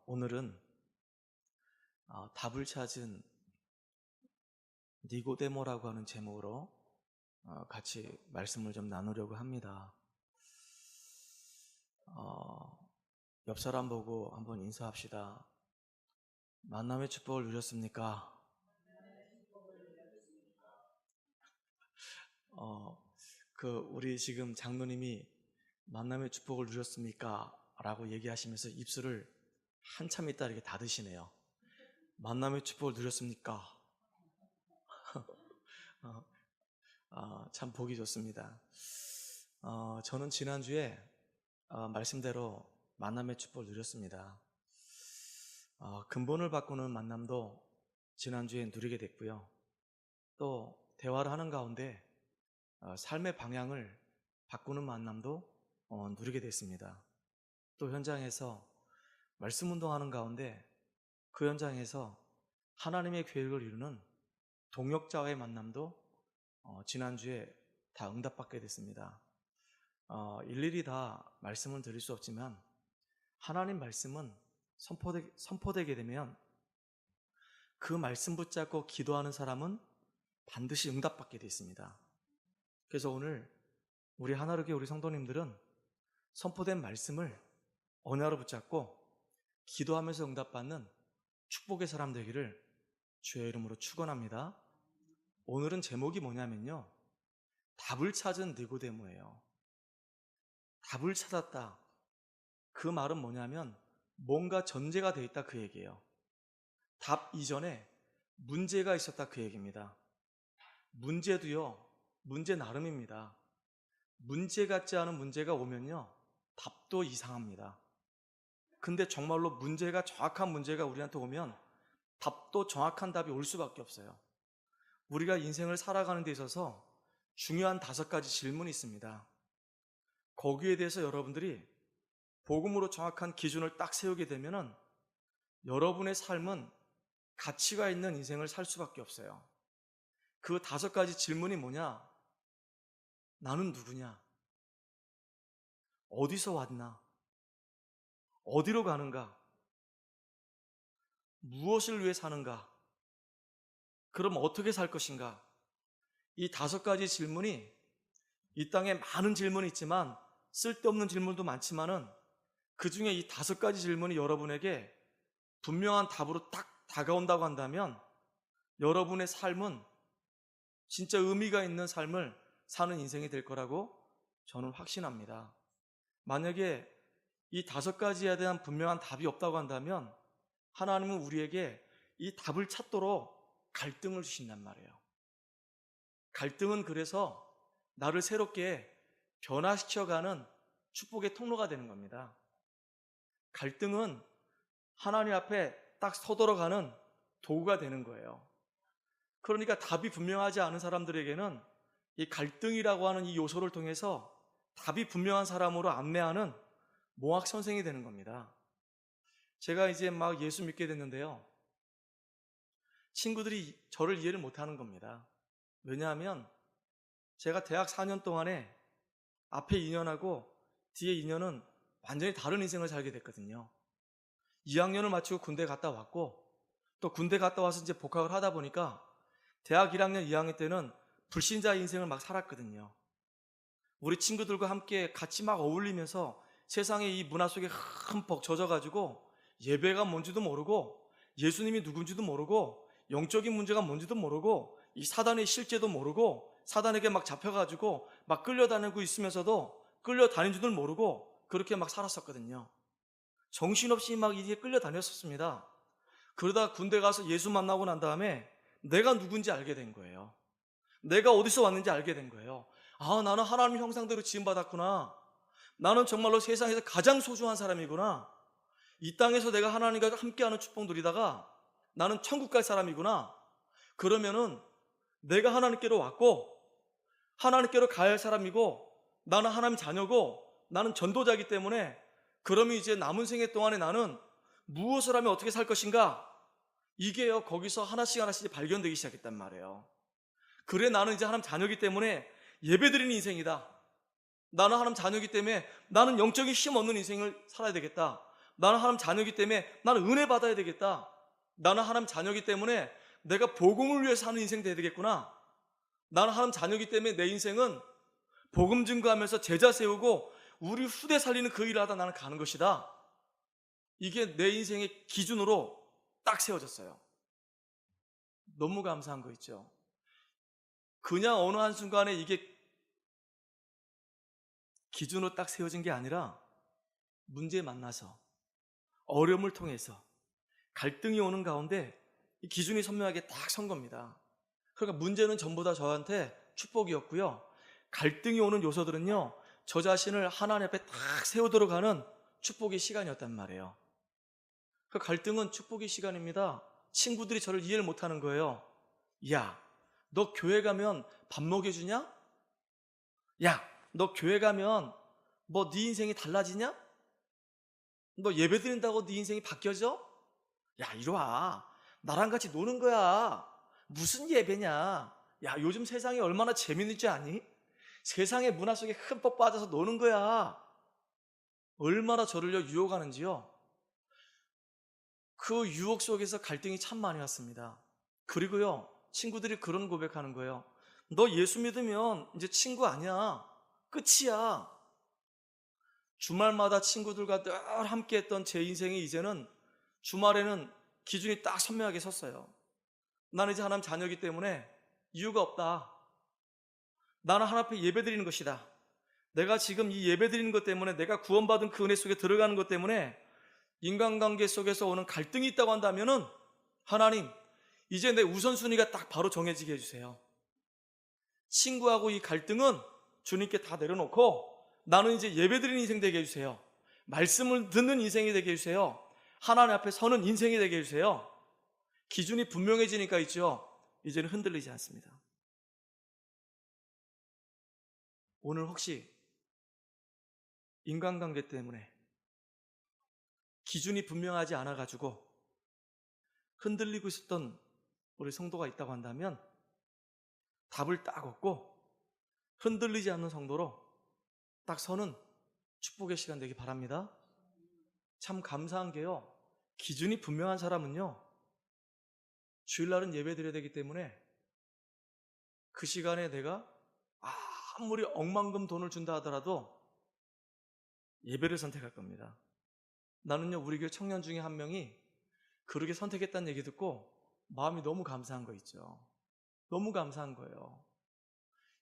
오늘은 답을 찾은 니고데모라고 하는 제목으로 같이 말씀을 좀 나누려고 합니다. 옆 사람 보고 한번 인사합시다. 만남의 축복을 누렸습니까? 우리 지금 장로님이 만남의 축복을 누렸습니까? 라고 얘기하시면서 입술을 한참 있다 이렇게 닫으시네요. 만남의 축복을 누렸습니까? 참 보기 좋습니다. 저는 지난주에 말씀대로 만남의 축복을 누렸습니다. 근본을 바꾸는 만남도 지난주에 누리게 됐고요. 또 대화를 하는 가운데 삶의 방향을 바꾸는 만남도 누리게 됐습니다. 또 현장에서 말씀 운동하는 가운데 그 현장에서 하나님의 계획을 이루는 동역자와의 만남도 지난주에 다 응답받게 됐습니다. 일일이 다 말씀을 드릴 수 없지만 하나님 말씀은 선포되게 되면 그 말씀 붙잡고 기도하는 사람은 반드시 응답받게 되어 있습니다. 그래서 오늘 우리 하나로교회 우리 성도님들은 선포된 말씀을 언약으로 붙잡고 기도하면서 응답받는 축복의 사람 되기를 주의 이름으로 축원합니다. 오늘은 제목이 뭐냐면요, 답을 찾은 니고데모예요. 답을 찾았다. 그 말은 뭐냐면 뭔가 전제가 되어 있다 그 얘기예요. 답 이전에 문제가 있었다 그 얘기입니다. 문제도요, 문제 나름입니다. 문제 같지 않은 문제가 오면요, 답도 이상합니다. 근데 정말로 문제가 정확한 문제가 우리한테 오면 답도 정확한 답이 올 수밖에 없어요. 우리가 인생을 살아가는 데 있어서 중요한 5가지 질문이 있습니다. 거기에 대해서 여러분들이 복음으로 정확한 기준을 딱 세우게 되면은 여러분의 삶은 가치가 있는 인생을 살 수밖에 없어요. 그 5가지 질문이 뭐냐? 나는 누구냐? 어디서 왔나? 어디로 가는가? 무엇을 위해 사는가? 그럼 어떻게 살 것인가? 이 5가지 질문이 이 땅에 많은 질문이 있지만 쓸데없는 질문도 많지만은 그 중에 이 5가지 질문이 여러분에게 분명한 답으로 딱 다가온다고 한다면 여러분의 삶은 진짜 의미가 있는 삶을 사는 인생이 될 거라고 저는 확신합니다. 만약에 이 5가지에 대한 분명한 답이 없다고 한다면 하나님은 우리에게 이 답을 찾도록 갈등을 주신단 말이에요. 갈등은 그래서 나를 새롭게 변화시켜가는 축복의 통로가 되는 겁니다. 갈등은 하나님 앞에 딱 서도록 하는 도구가 되는 거예요. 그러니까 답이 분명하지 않은 사람들에게는 이 갈등이라고 하는 이 요소를 통해서 답이 분명한 사람으로 안내하는 몽학 선생이 되는 겁니다. 제가 이제 막 예수 믿게 됐는데요, 친구들이 저를 이해를 못하는 겁니다. 왜냐하면 제가 대학 4년 동안에 앞에 2년하고 뒤에 2년은 완전히 다른 인생을 살게 됐거든요. 2학년을 마치고 군대 갔다 왔고 또 군대 갔다 와서 이제 복학을 하다 보니까 대학 1학년, 2학년 때는 불신자 인생을 막 살았거든요. 우리 친구들과 함께 같이 막 어울리면서 세상의 이 문화 속에 흠뻑 젖어가지고 예배가 뭔지도 모르고 예수님이 누군지도 모르고 영적인 문제가 뭔지도 모르고 이 사단의 실제도 모르고 사단에게 막 잡혀가지고 막 끌려다니고 있으면서도 끌려다닌 줄도 모르고 그렇게 막 살았었거든요. 정신없이 막 이제 끌려다녔었습니다. 그러다 군대 가서 예수 만나고 난 다음에 내가 누군지 알게 된 거예요. 내가 어디서 왔는지 알게 된 거예요. 나는 하나님 형상대로 지음받았구나. 나는 정말로 세상에서 가장 소중한 사람이구나. 이 땅에서 내가 하나님과 함께하는 축복 누리다가 나는 천국 갈 사람이구나. 그러면은 내가 하나님께로 왔고 하나님께로 가야 할 사람이고 나는 하나님 자녀고 나는 전도자이기 때문에 그러면 이제 남은 생애 동안에 나는 무엇을 하면 어떻게 살 것인가? 이게요, 거기서 하나씩 하나씩 발견되기 시작했단 말이에요. 그래, 나는 이제 하나님 자녀이기 때문에 예배드리는 인생이다. 나는 하나님 자녀이기 때문에 나는 영적인 힘 얻는 인생을 살아야 되겠다. 나는 하나님 자녀이기 때문에 나는 은혜 받아야 되겠다. 나는 하나님 자녀이기 때문에 내가 복음을 위해서 사는 인생 돼야 되겠구나. 나는 하나님 자녀이기 때문에 내 인생은 복음 증거하면서 제자 세우고 우리 후대 살리는 그 일을 하다 나는 가는 것이다. 이게 내 인생의 기준으로 딱 세워졌어요. 너무 감사한 거 있죠. 그냥 어느 한순간에 이게 기준으로 딱 세워진 게 아니라 문제에 만나서 어려움을 통해서 갈등이 오는 가운데 이 기준이 선명하게 딱 선 겁니다. 그러니까 문제는 전부 다 저한테 축복이었고요. 갈등이 오는 요소들은요, 저 자신을 하나님 앞에 딱 세우도록 하는 축복의 시간이었단 말이에요. 그 갈등은 축복의 시간입니다. 친구들이 저를 이해를 못하는 거예요. 야, 너 교회 가면 밥 먹여주냐? 야, 너 교회 가면 뭐 네 인생이 달라지냐? 너 예배 드린다고 네 인생이 바뀌어져? 야, 이리 와. 나랑 같이 노는 거야. 무슨 예배냐? 야, 요즘 세상이 얼마나 재밌는지 아니? 세상의 문화 속에 흠뻑 빠져서 노는 거야. 얼마나 저를요 유혹하는지요. 그 유혹 속에서 갈등이 참 많이 왔습니다. 그리고요, 친구들이 그런 고백하는 거예요. 너 예수 믿으면 이제 친구 아니야. 끝이야. 주말마다 친구들과 늘 함께 했던 제 인생이 이제는 주말에는 기준이 딱 선명하게 섰어요. 나는 이제 하나님 자녀이기 때문에 이유가 없다. 나는 하나님 앞에 예배 드리는 것이다. 내가 지금 이 예배 드리는 것 때문에, 내가 구원받은 그 은혜 속에 들어가는 것 때문에 인간관계 속에서 오는 갈등이 있다고 한다면은 하나님, 이제 내 우선순위가 딱 바로 정해지게 해주세요. 친구하고 이 갈등은 주님께 다 내려놓고 나는 이제 예배 드리는 인생 되게 해주세요. 말씀을 듣는 인생이 되게 해주세요. 하나님 앞에 서는 인생이 되게 해주세요. 기준이 분명해지니까 있죠, 이제는 흔들리지 않습니다. 오늘 혹시 인간관계 때문에 기준이 분명하지 않아가지고 흔들리고 있었던 우리 성도가 있다고 한다면 답을 딱 얻고 흔들리지 않는 성도로 딱 서는 축복의 시간 되기 바랍니다. 참 감사한 게요, 기준이 분명한 사람은요, 주일날은 예배 드려야 되기 때문에 그 시간에 내가 아무리 억만금 돈을 준다 하더라도 예배를 선택할 겁니다. 나는요, 우리 교회 청년 중에 한 명이 그렇게 선택했다는 얘기 듣고 마음이 너무 감사한 거 있죠. 너무 감사한 거예요.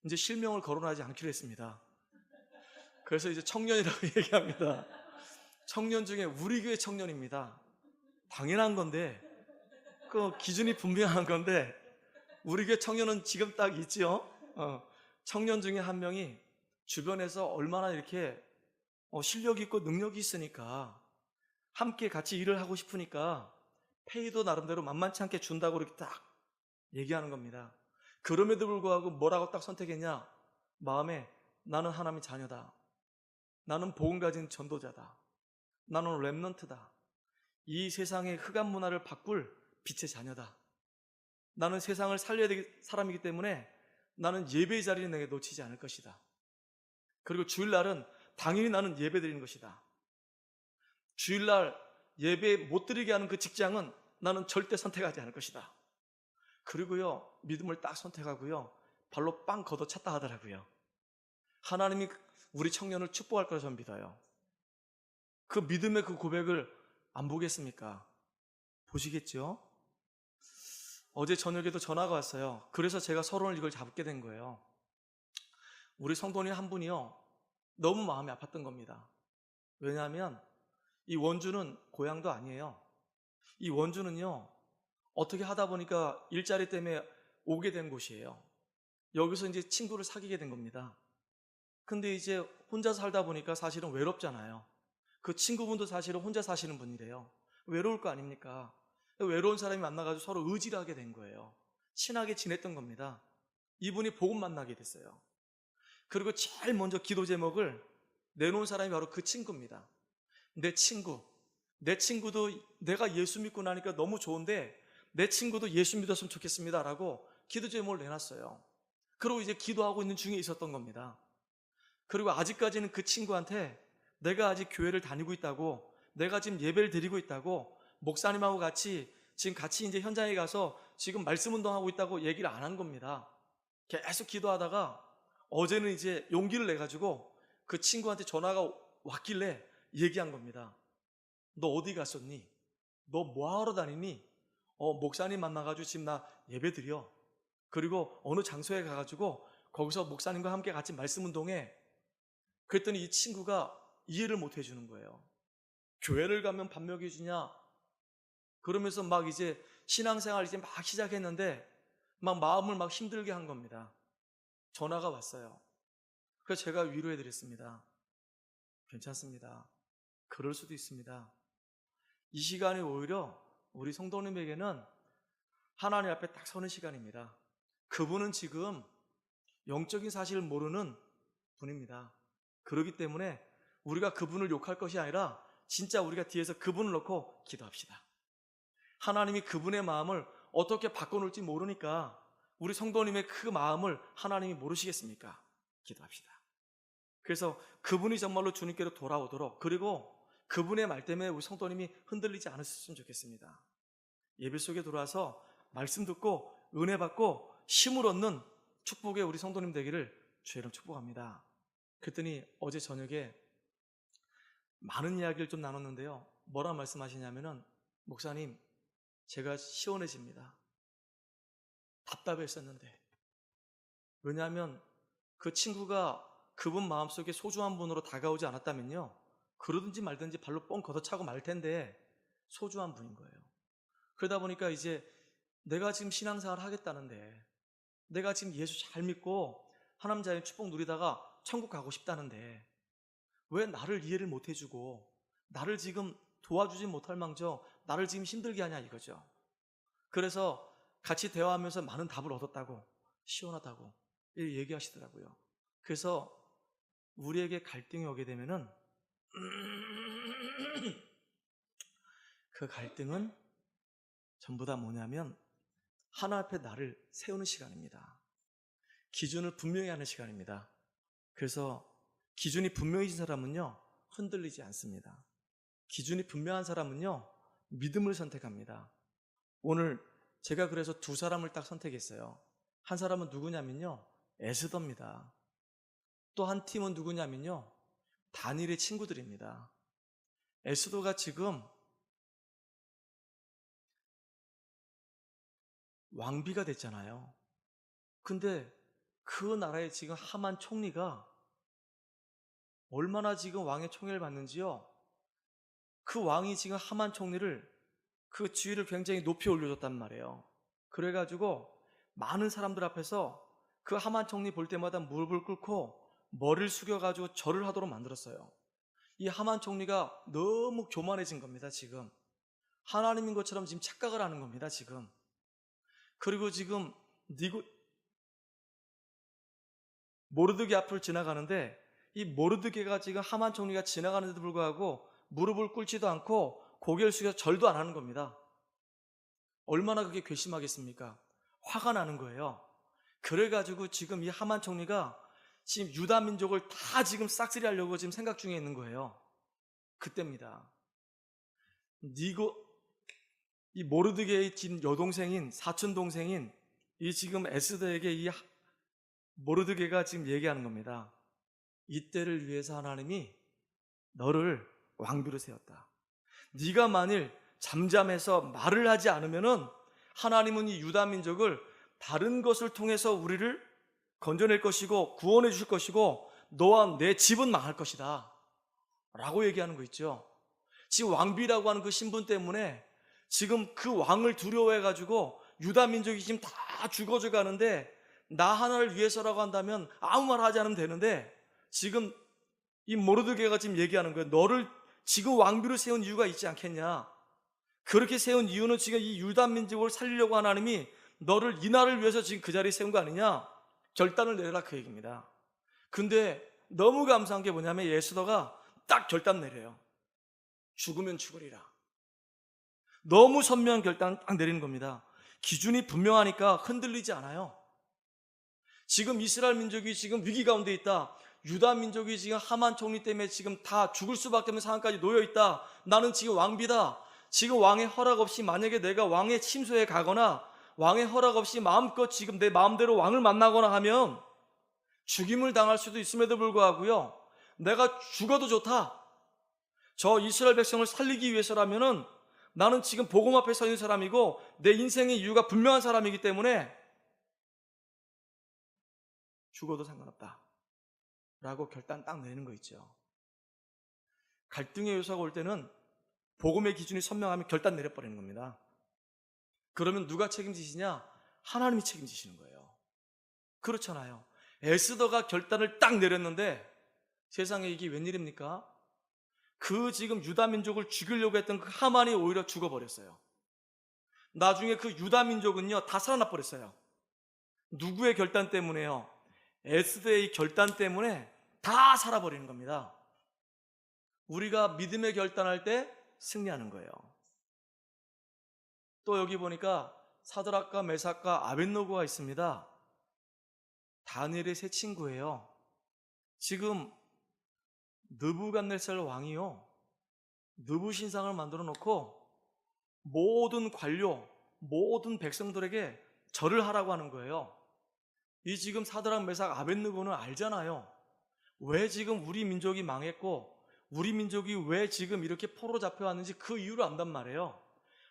이제 실명을 거론하지 않기로 했습니다. 그래서 이제 청년이라고 얘기합니다. 청년 중에 우리 교회 청년입니다. 당연한 건데, 그 기준이 분명한 건데, 우리 교회 청년은 지금 딱 있지요. 청년 중에 한 명이 주변에서 얼마나 이렇게 실력이 있고 능력이 있으니까 함께 같이 일을 하고 싶으니까 페이도 나름대로 만만치 않게 준다고 이렇게 딱 얘기하는 겁니다. 그럼에도 불구하고 뭐라고 딱 선택했냐? 마음에 나는 하나님의 자녀다. 나는 복음 가진 전도자다. 나는 렘넌트다. 이 세상의 흑암 문화를 바꿀 빛의 자녀다. 나는 세상을 살려야 될 사람이기 때문에 나는 예배의 자리를 내게 놓치지 않을 것이다. 그리고 주일날은 당연히 나는 예배 드리는 것이다. 주일날 예배 못 드리게 하는 그 직장은 나는 절대 선택하지 않을 것이다. 그리고요, 믿음을 딱 선택하고요, 발로 빵 걷어찼다 하더라고요. 하나님이 우리 청년을 축복할 거라 저는 믿어요. 그 믿음의 그 고백을 안 보겠습니까? 보시겠죠? 어제 저녁에도 전화가 왔어요. 그래서 제가 서론을 이걸 잡게 된 거예요. 우리 성도님 한 분이요, 너무 마음이 아팠던 겁니다. 왜냐하면 이 원주는 고향도 아니에요. 이 원주는요, 어떻게 하다 보니까 일자리 때문에 오게 된 곳이에요. 여기서 이제 친구를 사귀게 된 겁니다. 근데 이제 혼자 살다 보니까 사실은 외롭잖아요. 그 친구분도 사실은 혼자 사시는 분이래요. 외로울 거 아닙니까? 외로운 사람이 만나가지고 서로 의지를 하게 된 거예요. 친하게 지냈던 겁니다. 이분이 복음 만나게 됐어요. 그리고 제일 먼저 기도 제목을 내놓은 사람이 바로 그 친구입니다. 내 친구도 내가 예수 믿고 나니까 너무 좋은데 내 친구도 예수 믿었으면 좋겠습니다 라고 기도 제목을 내놨어요. 그리고 이제 기도하고 있는 중에 있었던 겁니다. 그리고 아직까지는 그 친구한테 내가 아직 교회를 다니고 있다고 내가 지금 예배를 드리고 있다고 목사님하고 같이 지금 같이 이제 현장에 가서 지금 말씀 운동하고 있다고 얘기를 안 한 겁니다. 계속 기도하다가 어제는 이제 용기를 내가지고 그 친구한테 전화가 왔길래 얘기한 겁니다. 너 어디 갔었니? 너 뭐하러 다니니? 목사님 만나가지고 지금 나 예배 드려. 그리고 어느 장소에 가가지고 거기서 목사님과 함께 같이 말씀 운동해. 그랬더니 이 친구가 이해를 못 해주는 거예요. 교회를 가면 밥 먹여주냐? 그러면서 막 이제 신앙생활 이제 막 시작했는데 막 마음을 막 힘들게 한 겁니다. 전화가 왔어요. 그래서 제가 위로해 드렸습니다. 괜찮습니다. 그럴 수도 있습니다. 이 시간이 오히려 우리 성도님에게는 하나님 앞에 딱 서는 시간입니다. 그분은 지금 영적인 사실을 모르는 분입니다. 그렇기 때문에 우리가 그분을 욕할 것이 아니라 진짜 우리가 뒤에서 그분을 놓고 기도합시다. 하나님이 그분의 마음을 어떻게 바꿔놓을지 모르니까 우리 성도님의 그 마음을 하나님이 모르시겠습니까? 기도합시다. 그래서 그분이 정말로 주님께로 돌아오도록, 그리고 그분의 말 때문에 우리 성도님이 흔들리지 않으셨으면 좋겠습니다. 예배 속에 들어와서 말씀 듣고 은혜 받고 힘을 얻는 축복의 우리 성도님 되기를 주의 이름 축복합니다. 그랬더니 어제 저녁에 많은 이야기를 좀 나눴는데요. 뭐라 말씀하시냐면은, 목사님, 제가 시원해집니다. 답답했었는데. 왜냐하면 그 친구가 그분 마음속에 소중한 분으로 다가오지 않았다면요, 그러든지 말든지 발로 뻥 걷어차고 말 텐데 소중한 분인 거예요. 그러다 보니까 이제 내가 지금 신앙생활 하겠다는데, 내가 지금 예수 잘 믿고 하나님 자녀의 축복 누리다가 천국 가고 싶다는데 왜 나를 이해를 못 해주고 나를 지금 도와주지 못할 망정 나를 지금 힘들게 하냐 이거죠. 그래서 같이 대화하면서 많은 답을 얻었다고, 시원하다고 얘기하시더라고요. 그래서 우리에게 갈등이 오게 되면은 그 갈등은 전부 다 뭐냐면 하나 앞에 나를 세우는 시간입니다. 기준을 분명히 하는 시간입니다. 그래서 기준이 분명해진 사람은요, 흔들리지 않습니다. 기준이 분명한 사람은요, 믿음을 선택합니다. 오늘 제가 그래서 두 사람을 딱 선택했어요. 한 사람은 누구냐면요, 에스더입니다. 또 한 팀은 누구냐면요, 다니엘의 친구들입니다. 에스더가 지금 왕비가 됐잖아요. 근데 그 나라의 지금 하만 총리가 얼마나 지금 왕의 총애를 받는지요. 그 왕이 지금 하만 총리를, 그 지위를 굉장히 높이 올려줬단 말이에요. 그래가지고 많은 사람들 앞에서 그 하만 총리 볼 때마다 무릎을 꿇고 머리를 숙여가지고 절을 하도록 만들었어요. 이 하만 총리가 너무 교만해진 겁니다. 지금 하나님인 것처럼 지금 착각을 하는 겁니다. 지금. 그리고 지금 모르드게 앞을 지나가는데 이 모르드게가 지금 하만 총리가 지나가는데도 불구하고 무릎을 꿇지도 않고 고개를 숙여서 절도 안 하는 겁니다. 얼마나 그게 괘씸하겠습니까? 화가 나는 거예요. 그래가지고 지금 이 하만 총리가 지금 유다 민족을 다 지금 싹쓸이 하려고 지금 생각 중에 있는 거예요. 그때입니다. 이 모르드게의 지금 여동생인, 사촌 동생인 이 지금 에스더에게 이 모르드게가 지금 얘기하는 겁니다. 이때를 위해서 하나님이 너를 왕비로 세웠다. 네가 만일 잠잠해서 말을 하지 않으면은 하나님은 이 유다 민족을 다른 것을 통해서 우리를 건져낼 것이고 구원해 주실 것이고 너와 내 집은 망할 것이다 라고 얘기하는 거 있죠. 지금 왕비라고 하는 그 신분 때문에 지금 그 왕을 두려워해 가지고 유다 민족이 지금 다 죽어져 가는데, 나 하나를 위해서라고 한다면 아무 말 하지 않으면 되는데 지금 이 모르드게가 지금 얘기하는 거예요. 너를 지금 왕비로 세운 이유가 있지 않겠냐. 그렇게 세운 이유는 지금 이 유다 민족을 살리려고 하나님이 너를 이 날을 위해서 지금 그 자리에 세운 거 아니냐. 결단을 내려라 그 얘기입니다. 근데 너무 감사한 게 뭐냐면 에스더가 딱 결단 내려요. 죽으면 죽으리라. 너무 선명한 결단을 딱 내리는 겁니다. 기준이 분명하니까 흔들리지 않아요. 지금 이스라엘 민족이 지금 위기 가운데 있다. 유다 민족이 지금 하만 총리 때문에 지금 다 죽을 수밖에 없는 상황까지 놓여 있다. 나는 지금 왕비다. 지금 왕의 허락 없이 만약에 내가 왕의 침소에 가거나 왕의 허락 없이 마음껏 지금 내 마음대로 왕을 만나거나 하면 죽임을 당할 수도 있음에도 불구하고요, 내가 죽어도 좋다. 저 이스라엘 백성을 살리기 위해서라면은 나는 지금 복음 앞에 서 있는 사람이고 내 인생의 이유가 분명한 사람이기 때문에 죽어도 상관없다 라고 결단 딱 내는 거 있죠. 갈등의 요소가 올 때는 복음의 기준이 선명하면 결단 내려버리는 겁니다. 그러면 누가 책임지시냐? 하나님이 책임지시는 거예요. 그렇잖아요. 에스더가 결단을 딱 내렸는데 세상에 이게 웬일입니까? 그 지금 유다 민족을 죽이려고 했던 그 하만이 오히려 죽어버렸어요. 나중에 그 유다 민족은요 다 살아나 버렸어요. 누구의 결단 때문에요? 에스더의 결단 때문에 다 살아버리는 겁니다. 우리가 믿음의 결단할 때 승리하는 거예요. 또 여기 보니까 사드락과 메삭과 아벳노고가 있습니다. 다니엘의 세 친구예요. 지금 느부갓네살 왕이요, 느부 신상을 만들어 놓고 모든 관료, 모든 백성들에게 절을 하라고 하는 거예요. 이 지금 사드락 메삭 아벳느고는 알잖아요. 왜 지금 우리 민족이 망했고 우리 민족이 왜 지금 이렇게 포로 잡혀왔는지 그 이유를 안단 말이에요.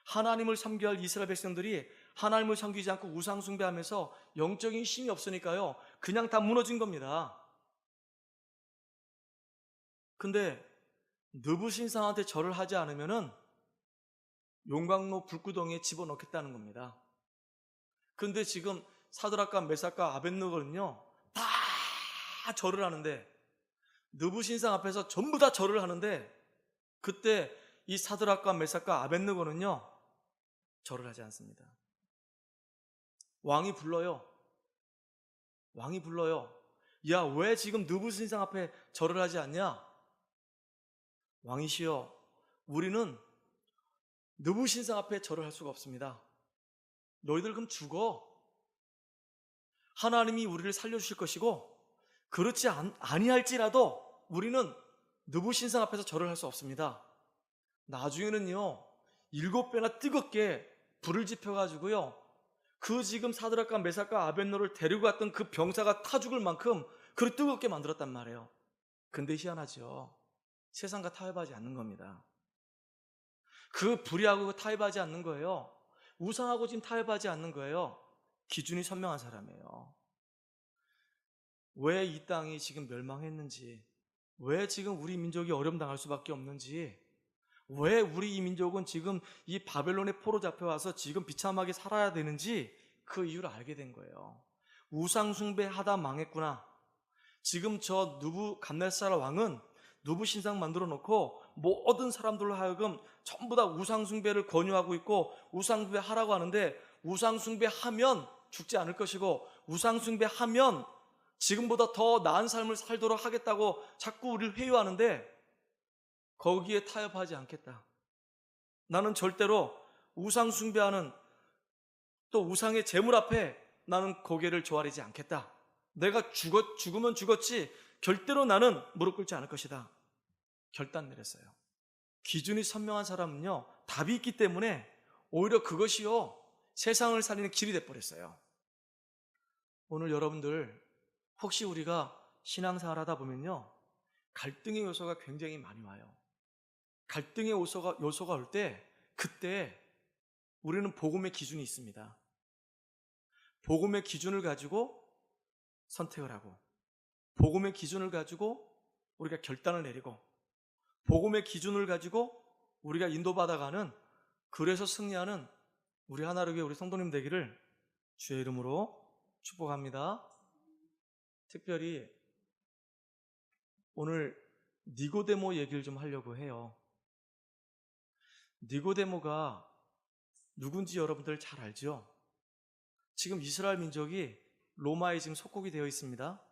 하나님을 섬겨야 할 이스라엘 백성들이 하나님을 섬기지 않고 우상 숭배하면서 영적인 힘이 없으니까요 그냥 다 무너진 겁니다. 근데 느부신상한테 절을 하지 않으면은 용광로 불구덩이에 집어넣겠다는 겁니다. 근데 지금 사드락과 메삭과 아벳느고는요 다 절을 하는데, 느부신상 앞에서 전부 다 절을 하는데, 그때 이 사드락과 메삭과 아벳느고는요 절을 하지 않습니다. 왕이 불러요. 야, 왜 지금 느부신상 앞에 절을 하지 않냐? 왕이시여, 우리는 느부신상 앞에 절을 할 수가 없습니다. 너희들 그럼 죽어. 하나님이 우리를 살려주실 것이고 그렇지 아니할지라도 우리는 느부신상 앞에서 절을 할 수 없습니다. 나중에는요 7배나 뜨겁게 불을 지펴가지고요 그 지금 사드락과 메삭과 아벳노를 데리고 갔던 그 병사가 타 죽을 만큼 그를 뜨겁게 만들었단 말이에요. 근데 희한하죠. 세상과 타협하지 않는 겁니다. 그 불의하고 타협하지 않는 거예요. 우상하고 지금 타협하지 않는 거예요. 기준이 선명한 사람이에요. 왜 이 땅이 지금 멸망했는지, 왜 지금 우리 민족이 어려움 당할 수밖에 없는지, 왜 우리 이 민족은 지금 이 바벨론의 포로 잡혀와서 지금 비참하게 살아야 되는지 그 이유를 알게 된 거예요. 우상 숭배하다 망했구나. 지금 저 느부갓네살 왕은 누부 신상 만들어 놓고 모든 사람들로 하여금 전부 다 우상 숭배를 권유하고 있고 우상 숭배 하라고 하는데, 우상 숭배하면 죽지 않을 것이고 우상 숭배하면 지금보다 더 나은 삶을 살도록 하겠다고 자꾸 우리를 회유하는데 거기에 타협하지 않겠다. 나는 절대로 우상 숭배하는 또 우상의 제물 앞에 나는 고개를 조아리지 않겠다. 내가 죽으면 죽었지 절대로 나는 무릎 꿇지 않을 것이다. 결단 내렸어요. 기준이 선명한 사람은요 답이 있기 때문에 오히려 그것이요 세상을 살리는 길이 돼버렸어요. 오늘 여러분들 혹시 우리가 신앙생활 하다 보면요 갈등의 요소가 굉장히 많이 와요. 갈등의 요소가 올 때 그때 우리는 복음의 기준이 있습니다. 복음의 기준을 가지고 선택을 하고, 복음의 기준을 가지고 우리가 결단을 내리고, 복음의 기준을 가지고 우리가 인도받아가는, 그래서 승리하는 우리 하나를 위해 우리 성도님 되기를 주의 이름으로 축복합니다. 특별히 오늘 니고데모 얘기를 좀 하려고 해요. 니고데모가 누군지 여러분들 잘 알죠? 지금 이스라엘 민족이 로마에 지금 속국이 되어 있습니다.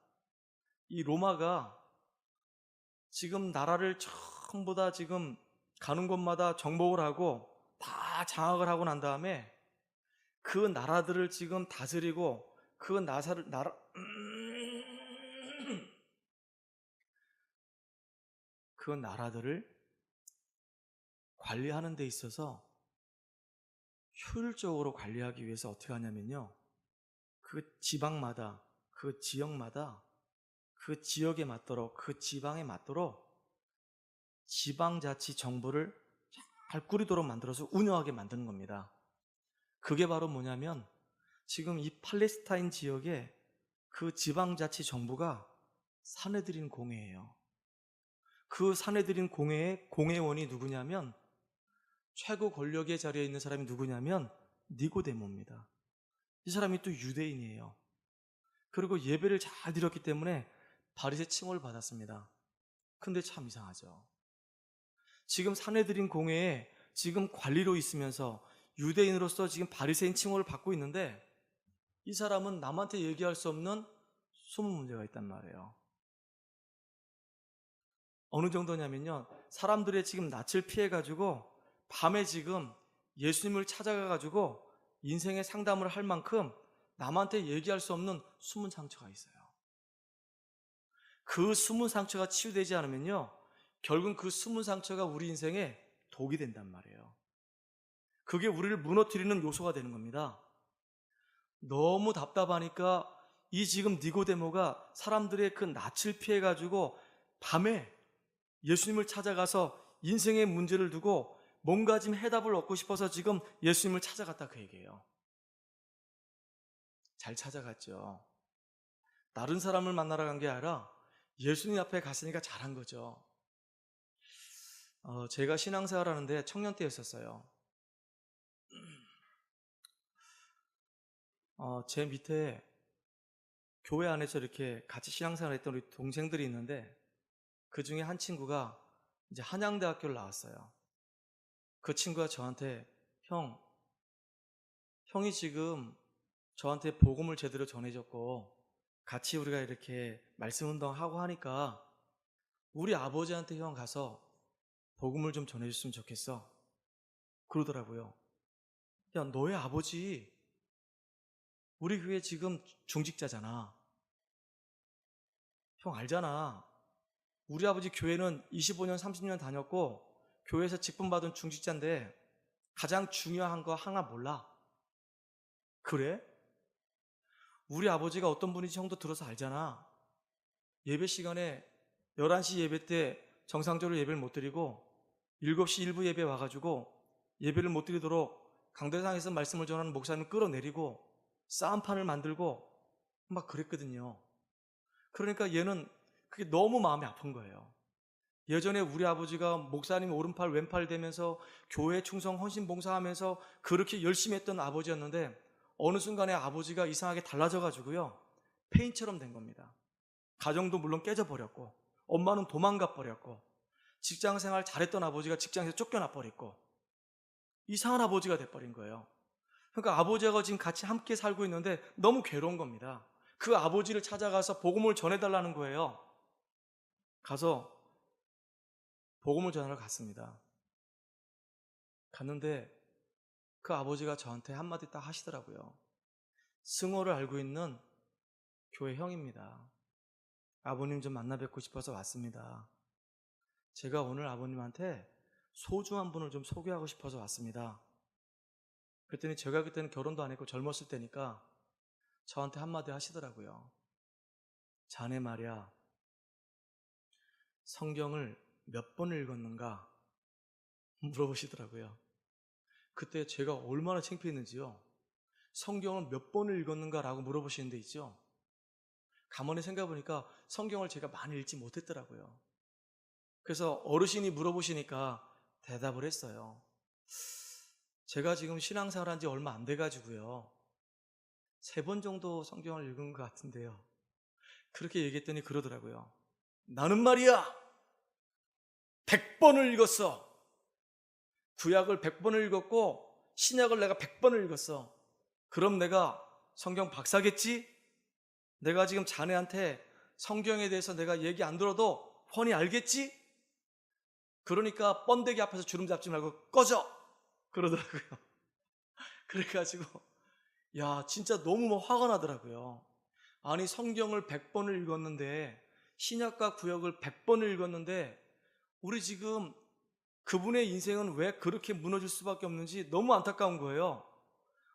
이 로마가 지금 나라를 전부 다 지금 가는 곳마다 정복을 하고 다 장악을 하고 난 다음에 그 나라들을 지금 다스리고 그 나라 그 나라들을 관리하는 데 있어서 효율적으로 관리하기 위해서 어떻게 하냐면요, 그 지방마다, 그 지역마다, 그 지역에 맞도록, 그 지방에 맞도록 지방자치 정부를 잘 꾸리도록 만들어서 운영하게 만드는 겁니다. 그게 바로 뭐냐면 지금 이 팔레스타인 지역에 그 지방자치 정부가 사내들인 공회예요. 그 사내들인 공회의 공회원이 누구냐면, 최고 권력의 자리에 있는 사람이 누구냐면 니고데모입니다. 이 사람이 또 유대인이에요. 그리고 예배를 잘 드렸기 때문에 바리새 칭호를 받았습니다. 근데 참 이상하죠. 지금 사내들인 공회에 지금 관리로 있으면서 유대인으로서 지금 바리새인 칭호를 받고 있는데, 이 사람은 남한테 얘기할 수 없는 숨은 문제가 있단 말이에요. 어느 정도냐면요, 사람들의 지금 낯을 피해가지고 밤에 지금 예수님을 찾아가가지고 인생의 상담을 할 만큼 남한테 얘기할 수 없는 숨은 상처가 있어요. 그 숨은 상처가 치유되지 않으면요, 결국 그 숨은 상처가 우리 인생에 독이 된단 말이에요. 그게 우리를 무너뜨리는 요소가 되는 겁니다. 너무 답답하니까 이 지금 니고데모가 사람들의 그 낯을 피해가지고 밤에 예수님을 찾아가서 인생의 문제를 두고 뭔가 좀 해답을 얻고 싶어서 지금 예수님을 찾아갔다, 그 얘기예요. 잘 찾아갔죠. 다른 사람을 만나러 간 게 아니라 예수님 앞에 갔으니까 잘한 거죠. 제가 신앙생활 하는데 청년 때였었어요. 제 밑에 교회 안에서 이렇게 같이 신앙생활 했던 우리 동생들이 있는데, 그 중에 한 친구가 이제 한양대학교를 나왔어요. 그 친구가 저한테, 형이 지금 저한테 복음을 제대로 전해줬고 같이 우리가 이렇게 말씀 운동하고 하니까 우리 아버지한테 형 가서 복음을 좀 전해줬으면 좋겠어, 그러더라고요. 야, 너의 아버지 우리 교회 지금 중직자잖아. 형 알잖아. 우리 아버지 교회는 25년 30년 다녔고 교회에서 직분 받은 중직자인데 가장 중요한 거 하나 몰라. 그래? 우리 아버지가 어떤 분인지 형도 들어서 알잖아. 예배 시간에 11시 예배 때 정상적으로 예배를 못 드리고 7시 일부 예배 와가지고 예배를 못 드리도록 강대상에서 말씀을 전하는 목사님을 끌어내리고 싸움판을 만들고 막 그랬거든요. 그러니까 얘는 그게 너무 마음이 아픈 거예요. 예전에 우리 아버지가 목사님 오른팔 왼팔 되면서 교회 충성 헌신 봉사하면서 그렇게 열심히 했던 아버지였는데, 어느 순간에 아버지가 이상하게 달라져가지고요, 폐인처럼 된 겁니다. 가정도 물론 깨져버렸고, 엄마는 도망가 버렸고, 직장생활 잘했던 아버지가 직장에서 쫓겨나 버렸고, 이상한 아버지가 돼버린 거예요. 그러니까 아버지하고 지금 같이 함께 살고 있는데 너무 괴로운 겁니다. 그 아버지를 찾아가서 복음을 전해달라는 거예요. 가서 복음을 전하러 갔습니다. 갔는데 그 아버지가 저한테 한마디 딱 하시더라고요. 승호를 알고 있는 교회 형입니다. 아버님 좀 만나 뵙고 싶어서 왔습니다. 제가 오늘 아버님한테 소중한 분을 좀 소개하고 싶어서 왔습니다. 그랬더니 제가 그때는 결혼도 안 했고 젊었을 때니까 저한테 한마디 하시더라고요. 자네 말이야, 성경을 몇 번을 읽었는가 물어보시더라고요. 그때 제가 얼마나 창피했는지요. 성경을 몇 번을 읽었는가 라고 물어보시는 데 있죠. 가만히 생각해보니까 성경을 제가 많이 읽지 못했더라고요. 그래서 어르신이 물어보시니까 대답을 했어요. 제가 지금 신앙생활 한 지 얼마 안 돼가지고요, 3번 정도 성경을 읽은 것 같은데요. 그렇게 얘기했더니 그러더라고요. 나는 말이야 100번을 읽었어. 구약을 100번을 읽었고 신약을 내가 100번을 읽었어. 그럼 내가 성경 박사겠지? 내가 지금 자네한테 성경에 대해서 내가 얘기 안 들어도 훤히 알겠지? 그러니까 번데기 앞에서 주름 잡지 말고 꺼져! 그러더라고요. 그래가지고 야, 진짜 너무 화가 나더라고요. 아니, 성경을 100번을 읽었는데, 신약과 구약을 100번을 읽었는데 우리 지금 그분의 인생은 왜 그렇게 무너질 수밖에 없는지 너무 안타까운 거예요.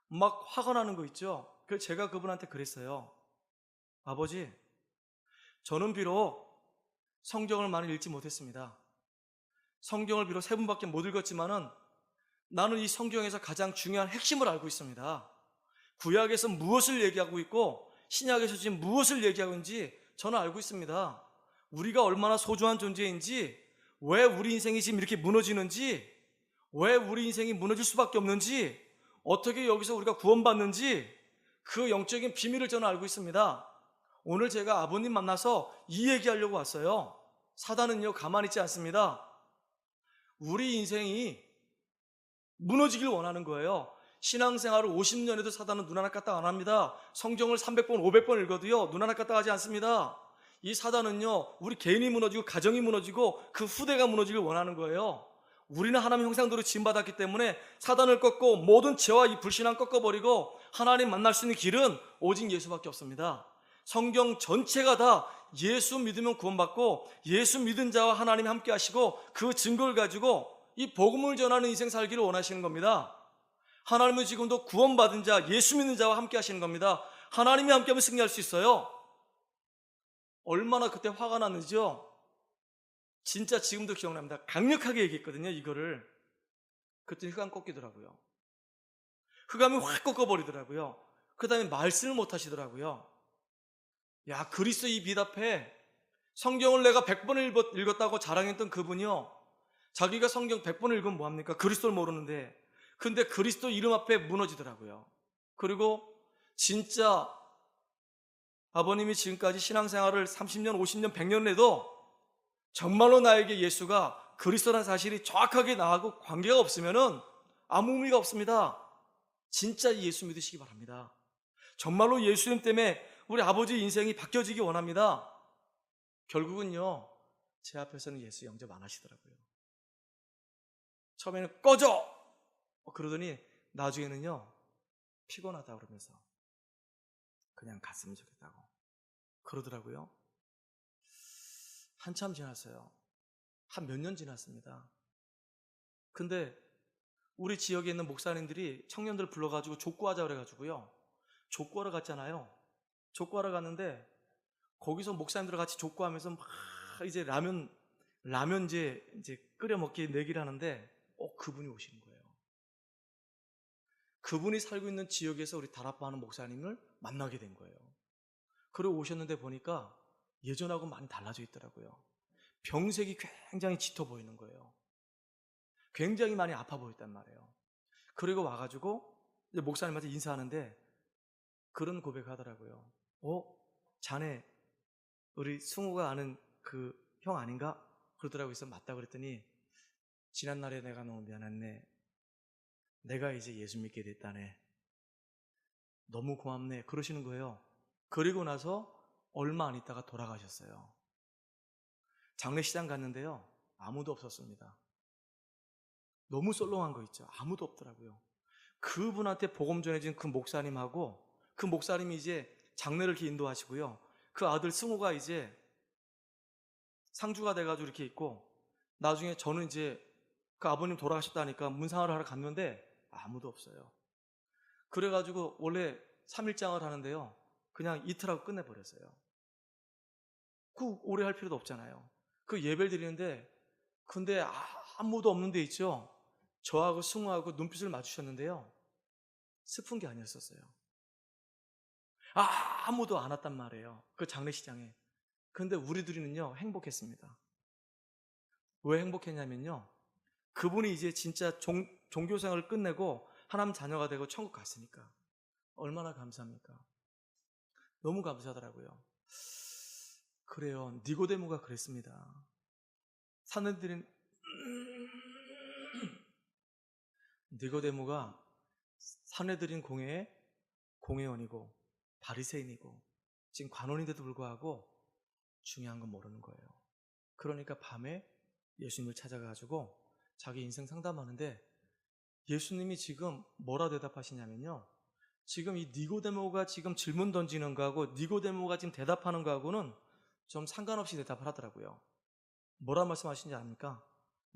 막 화가 나는 거 있죠. 그래서 제가 그분한테 그랬어요. 아버지, 저는 비록 성경을 많이 읽지 못했습니다. 성경을 비록 3분밖에 못 읽었지만은 나는 이 성경에서 가장 중요한 핵심을 알고 있습니다. 구약에서 무엇을 얘기하고 있고 신약에서 지금 무엇을 얘기하고 있는지 저는 알고 있습니다. 우리가 얼마나 소중한 존재인지, 왜 우리 인생이 지금 이렇게 무너지는지, 왜 우리 인생이 무너질 수밖에 없는지, 어떻게 여기서 우리가 구원받는지 그 영적인 비밀을 저는 알고 있습니다. 오늘 제가 아버님 만나서 이 얘기하려고 왔어요. 사단은요, 가만히 있지 않습니다. 우리 인생이 무너지길 원하는 거예요. 신앙생활을 50년에도 사단은 눈 하나 까딱 안 합니다. 성경을 300번, 500번 읽어도요, 눈 하나 까딱 하지 않습니다. 이 사단은요, 우리 개인이 무너지고 가정이 무너지고 그 후대가 무너지길 원하는 거예요. 우리는 하나님 형상대로 지음받았기 때문에 사단을 꺾고 모든 죄와 이 불신앙 꺾어버리고 하나님 만날 수 있는 길은 오직 예수밖에 없습니다. 성경 전체가 다 예수 믿으면 구원받고 예수 믿은 자와 하나님이 함께 하시고 그 증거를 가지고 이 복음을 전하는 인생 살기를 원하시는 겁니다. 하나님은 지금도 구원받은 자, 예수 믿는 자와 함께 하시는 겁니다. 하나님이 함께하면 승리할 수 있어요. 얼마나 그때 화가 났는지요. 진짜 지금도 기억납니다. 강력하게 얘기했거든요, 이거를. 그랬더니 흑암 꺾이더라고요. 흑암이 확 꺾어버리더라고요. 그 다음에 말씀을 못 하시더라고요. 야, 그리스도 이 빛 앞에 성경을 내가 100번 읽었다고 자랑했던 그분이요, 자기가 성경 100번을 읽으면 뭐합니까? 그리스도를 모르는데. 근데 그리스도 이름 앞에 무너지더라고요. 그리고 진짜 아버님이 지금까지 신앙생활을 30년, 50년, 100년 해도 정말로 나에게 예수가 그리스도라는 사실이 정확하게 나하고 관계가 없으면은 아무 의미가 없습니다. 진짜 예수 믿으시기 바랍니다. 정말로 예수님 때문에 우리 아버지 인생이 바뀌어지기 원합니다. 결국은요, 제 앞에서는 예수 영접 안 하시더라고요. 처음에는 꺼져! 그러더니 나중에는요, 피곤하다 그러면서 그냥 갔으면 좋겠다고 그러더라고요. 한참 지났어요. 한 몇 년 지났습니다. 근데 우리 지역에 있는 목사님들이 청년들 불러가지고 족구하자 그래가지고요, 족구하러 갔잖아요. 족구하러 갔는데 거기서 목사님들과 같이 족구하면서 막 이제 라면 이제 끓여 먹기 내기를 하는데 그분이 오시는 거예요. 그분이 살고 있는 지역에서 우리 다락방하는 목사님을 만나게 된 거예요. 그리고 오셨는데 보니까 예전하고 많이 달라져 있더라고요. 병색이 굉장히 짙어 보이는 거예요. 굉장히 많이 아파 보였단 말이에요. 그리고 와가지고 이제 목사님한테 인사하는데 그런 고백을 하더라고요. 자네 우리 승우가 아는 그 형 아닌가? 그러더라고요. 그래서 맞다 그랬더니 지난날에 내가 너무 미안했네. 내가 이제 예수 믿게 됐다네. 너무 고맙네. 그러시는 거예요. 그리고 나서 얼마 안 있다가 돌아가셨어요. 장례식장 갔는데요, 아무도 없었습니다. 너무 썰렁한 거 있죠. 아무도 없더라고요. 그분한테 복음 전해진 그 목사님하고 그 목사님이 이제 장례를 이렇게 인도하시고요, 그 아들 승우가 이제 상주가 돼가지고 이렇게 있고, 나중에 저는 이제 그 아버님 돌아가셨다니까 문상을 하러 갔는데 아무도 없어요. 그래가지고 원래 3일장을 하는데요, 그냥 이틀하고 끝내버렸어요. 그 오래 할 필요도 없잖아요. 그 예배를 드리는데 근데 아무도 없는 데 있죠. 저하고 승우하고 눈빛을 맞추셨는데요, 슬픈 게 아니었었어요. 아무도 안 왔단 말이에요, 그 장례식장에. 근데 우리들이는요, 행복했습니다. 왜 행복했냐면요, 그분이 이제 진짜 종교생활을 끝내고 하나님 자녀가 되고 천국 갔으니까. 얼마나 감사합니까? 너무 감사하더라고요. 그래요, 니고데모가 그랬습니다. 사내들인 니고데모가 사내들인 공회원이고 바리새인이고 지금 관원인데도 불구하고 중요한 건 모르는 거예요. 그러니까 밤에 예수님을 찾아가지고 자기 인생 상담하는데 예수님이 지금 뭐라 대답하시냐면요, 지금 이 니고데모가 지금 질문 던지는 거하고 니고데모가 지금 대답하는 거하고는 좀 상관없이 대답을 하더라고요. 뭐라 말씀하시는지 압니까?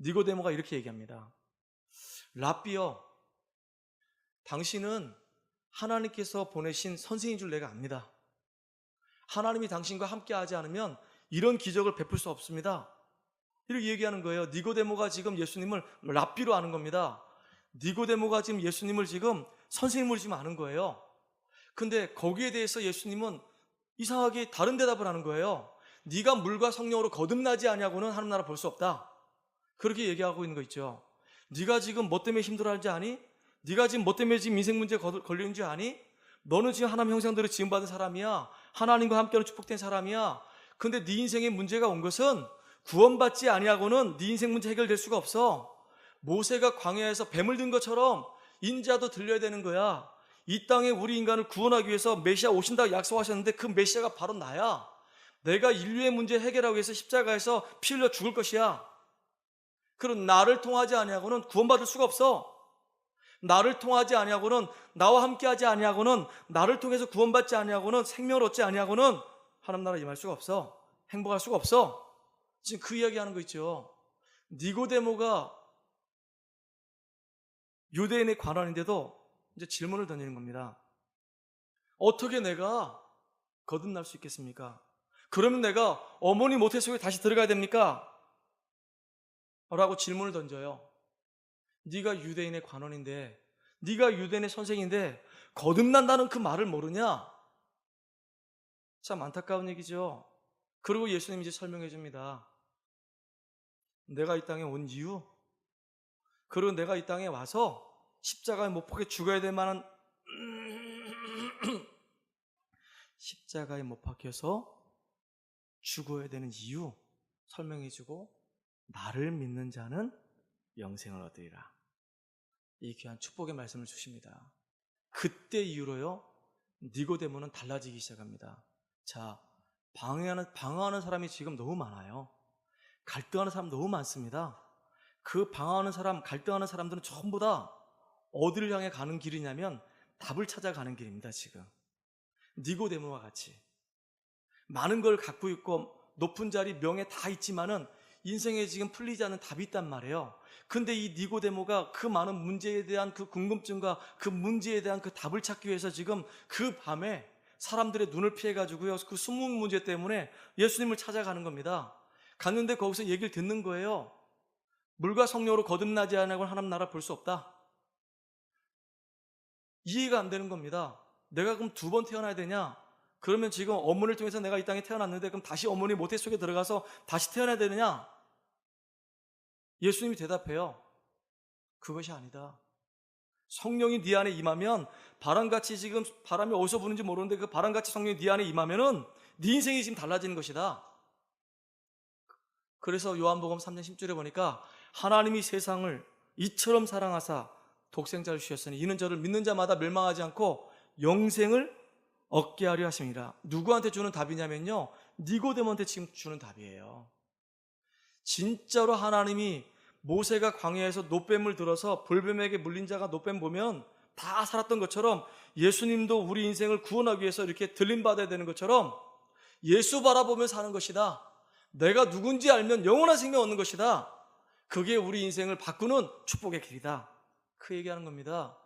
니고데모가 이렇게 얘기합니다. 랍비여, 당신은 하나님께서 보내신 선생인 줄 내가 압니다. 하나님이 당신과 함께 하지 않으면 이런 기적을 베풀 수 없습니다. 이렇게 얘기하는 거예요. 니고데모가 지금 예수님을 랍비로 아는 겁니다. 니고데모가 지금 예수님을 지금 선생님으로 지금 아는 거예요. 근데 거기에 대해서 예수님은 이상하게 다른 대답을 하는 거예요. 네가 물과 성령으로 거듭나지 아니하고는 하나님 나라 볼 수 없다. 그렇게 얘기하고 있는 거 있죠. 네가 지금 뭐 때문에 힘들어하는지 아니? 네가 지금 뭐 때문에 지금 인생 문제에 걸리는지 아니? 너는 지금 하나님 형상대로 지음받은 사람이야. 하나님과 함께하는 축복된 사람이야. 근데 네 인생에 문제가 온 것은 구원받지 아니하고는 네 인생 문제 해결될 수가 없어. 모세가 광야에서 뱀을 든 것처럼 인자도 들려야 되는 거야. 이 땅에 우리 인간을 구원하기 위해서 메시아 오신다고 약속하셨는데 그 메시아가 바로 나야. 내가 인류의 문제 해결하기 위해서 십자가에서 피 흘려 죽을 것이야. 그럼 나를 통하지 아니하고는 구원받을 수가 없어. 나를 통하지 아니하고는, 나와 함께하지 아니하고는, 나를 통해서 구원받지 아니하고는, 생명을 얻지 아니하고는 하나님 나라에 임할 수가 없어. 행복할 수가 없어. 지금 그 이야기하는 거 있죠. 니고데모가 유대인의 관원인데도 이제 질문을 던지는 겁니다. 어떻게 내가 거듭날 수 있겠습니까? 그러면 내가 어머니 모태 속에 다시 들어가야 됩니까? 라고 질문을 던져요. 네가 유대인의 관원인데, 네가 유대인의 선생인데 거듭난다는 그 말을 모르냐? 참 안타까운 얘기죠. 그리고 예수님이 이제 설명해 줍니다. 내가 이 땅에 온 이유, 그리고 내가 이 땅에 와서 십자가에 못 박혀 죽어야 될 만한 십자가에 못 박혀서 죽어야 되는 이유 설명해 주고, 나를 믿는 자는 영생을 얻으리라. 이 귀한 축복의 말씀을 주십니다. 그때 이후로요, 니고데모는 달라지기 시작합니다. 자, 방황하는 사람이 지금 너무 많아요. 갈등하는 사람 너무 많습니다. 그 방황하는 사람, 갈등하는 사람들은 전부 다 어디를 향해 가는 길이냐면 답을 찾아가는 길입니다. 지금 니고데모와 같이 많은 걸 갖고 있고 높은 자리, 명예 다 있지만은 인생에 지금 풀리지 않는 답이 있단 말이에요. 근데 이 니고데모가 그 많은 문제에 대한 그 궁금증과 그 문제에 대한 그 답을 찾기 위해서 지금 그 밤에 사람들의 눈을 피해가지고요, 그 숨은 문제 때문에 예수님을 찾아가는 겁니다. 갔는데 거기서 얘기를 듣는 거예요. 물과 성령으로 거듭나지 않으면 하나님 나라 볼 수 없다. 이해가 안 되는 겁니다. 내가 그럼 두 번 태어나야 되냐? 그러면 지금 어머니를 통해서 내가 이 땅에 태어났는데 그럼 다시 어머니 모태 속에 들어가서 다시 태어나야 되느냐? 예수님이 대답해요. 그것이 아니다. 성령이 네 안에 임하면, 바람같이 지금 바람이 어디서 부는지 모르는데 그 바람같이 성령이 네 안에 임하면은 네 인생이 지금 달라지는 것이다. 그래서 요한복음 3장 10절에 보니까 하나님이 세상을 이처럼 사랑하사 독생자를 주셨으니 이는 저를 믿는 자마다 멸망하지 않고 영생을 얻게 하려 하심이라. 누구한테 주는 답이냐면요, 니고데모한테 지금 주는 답이에요. 진짜로 하나님이 모세가 광야에서 놋뱀을 들어서 볼뱀에게 물린 자가 놋뱀 보면 다 살았던 것처럼 예수님도 우리 인생을 구원하기 위해서 이렇게 들림받아야 되는 것처럼 예수 바라보며 사는 것이다. 내가 누군지 알면 영원한 생명 얻는 것이다. 그게 우리 인생을 바꾸는 축복의 길이다. 그 얘기하는 겁니다.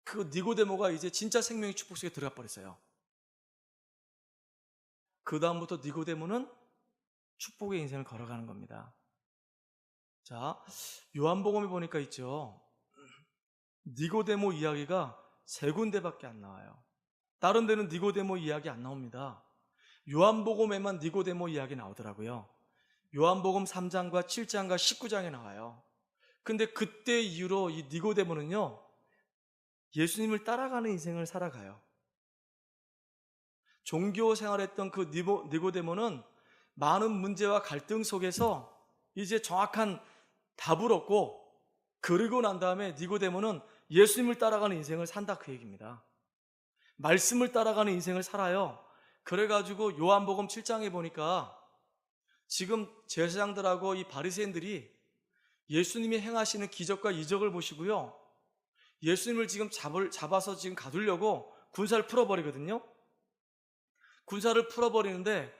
그 니고데모가 이제 진짜 생명의 축복 속에 들어가 버렸어요. 그 다음부터 니고데모는 축복의 인생을 걸어가는 겁니다. 자, 요한복음에 보니까 있죠. 니고데모 이야기가 세 군데밖에 안 나와요. 다른 데는 니고데모 이야기 안 나옵니다. 요한복음에만 니고데모 이야기 나오더라고요. 요한복음 3장과 7장과 19장에 나와요. 근데 그때 이후로 이 니고데모는요, 예수님을 따라가는 인생을 살아가요. 종교 생활했던 그 니고데모는 많은 문제와 갈등 속에서 이제 정확한 답을 얻고, 그러고 난 다음에 니고데모는 예수님을 따라가는 인생을 산다, 그 얘기입니다. 말씀을 따라가는 인생을 살아요. 그래가지고 요한복음 7장에 보니까 지금 제사장들하고 이 바리새인들이 예수님이 행하시는 기적과 이적을 보시고요, 예수님을 지금 잡아서 지금 가두려고 군사를 풀어버리거든요. 군사를 풀어버리는데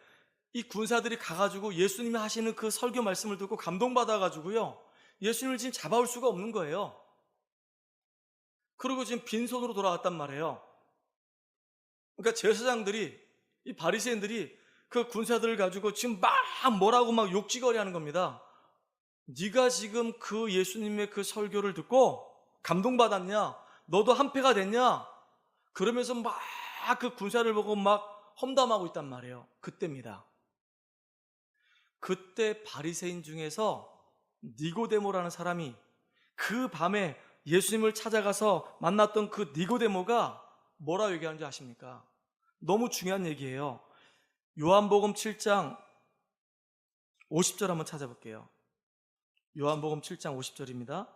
이 군사들이 가가지고 예수님이 하시는 그 설교 말씀을 듣고 감동받아가지고요, 예수님을 지금 잡아올 수가 없는 거예요. 그리고 지금 빈손으로 돌아왔단 말이에요. 그러니까 제사장들이, 이 바리새인들이 그 군사들을 가지고 지금 막 뭐라고 막 욕지거리 하는 겁니다. 네가 지금 그 예수님의 그 설교를 듣고 감동받았냐? 너도 한패가 됐냐? 그러면서 막 그 군사를 보고 막 험담하고 있단 말이에요. 그때입니다. 그때 바리새인 중에서 니고데모라는 사람이 그 밤에 예수님을 찾아가서 만났던 그 니고데모가 뭐라고 얘기하는지 아십니까? 너무 중요한 얘기예요. 요한복음 7장 50절 한번 찾아볼게요. 요한복음 7장 50절입니다.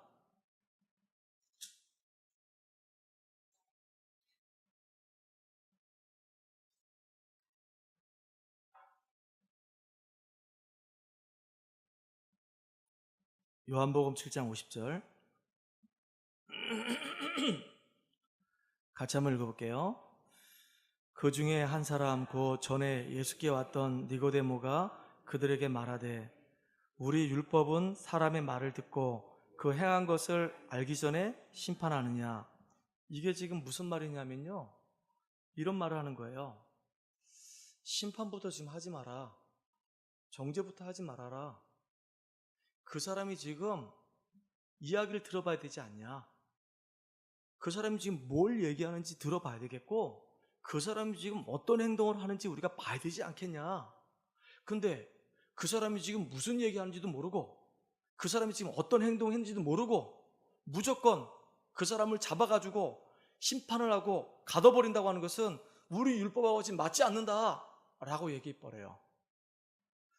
요한복음 7장 50절 같이 한번 읽어볼게요. 그 중에 한 사람 곧 전에 예수께 왔던 니고데모가 그들에게 말하되 우리 율법은 사람의 말을 듣고 그 행한 것을 알기 전에 심판하느냐. 이게 지금 무슨 말이냐면요, 이런 말을 하는 거예요. 심판부터 지금 하지 마라. 정죄부터 하지 말아라. 그 사람이 지금 이야기를 들어봐야 되지 않냐. 그 사람이 지금 뭘 얘기하는지 들어봐야 되겠고, 그 사람이 지금 어떤 행동을 하는지 우리가 봐야 되지 않겠냐. 근데 그 사람이 지금 무슨 얘기하는지도 모르고, 그 사람이 지금 어떤 행동을 했는지도 모르고, 무조건 그 사람을 잡아가지고 심판을 하고 가둬버린다고 하는 것은 우리 율법하고 지금 맞지 않는다 라고 얘기해버려요.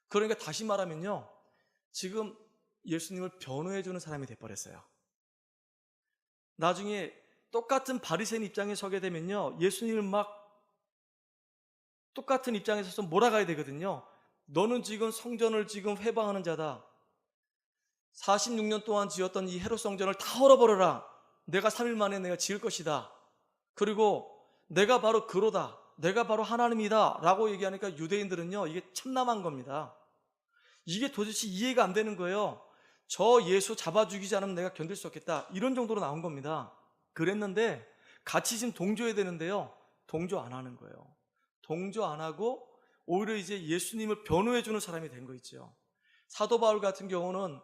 그러니까 다시 말하면요, 지금 예수님을 변호해주는 사람이 돼버렸어요. 나중에 똑같은 바리새인 입장에 서게 되면요, 예수님을 막 똑같은 입장에 서서 몰아가야 되거든요. 너는 지금 성전을 지금 회방하는 자다. 46년 동안 지었던 이 헤롯 성전을 다 헐어버려라. 내가 3일 만에 내가 지을 것이다. 그리고 내가 바로 그로다. 내가 바로 하나님이다 라고 얘기하니까 유대인들은요, 이게 참남한 겁니다. 이게 도대체 이해가 안 되는 거예요. 저 예수 잡아 죽이지 않으면 내가 견딜 수 없겠다, 이런 정도로 나온 겁니다. 그랬는데 같이 지금 동조해야 되는데요, 동조 안 하는 거예요. 동조 안 하고 오히려 이제 예수님을 변호해 주는 사람이 된 거 있죠. 사도 바울 같은 경우는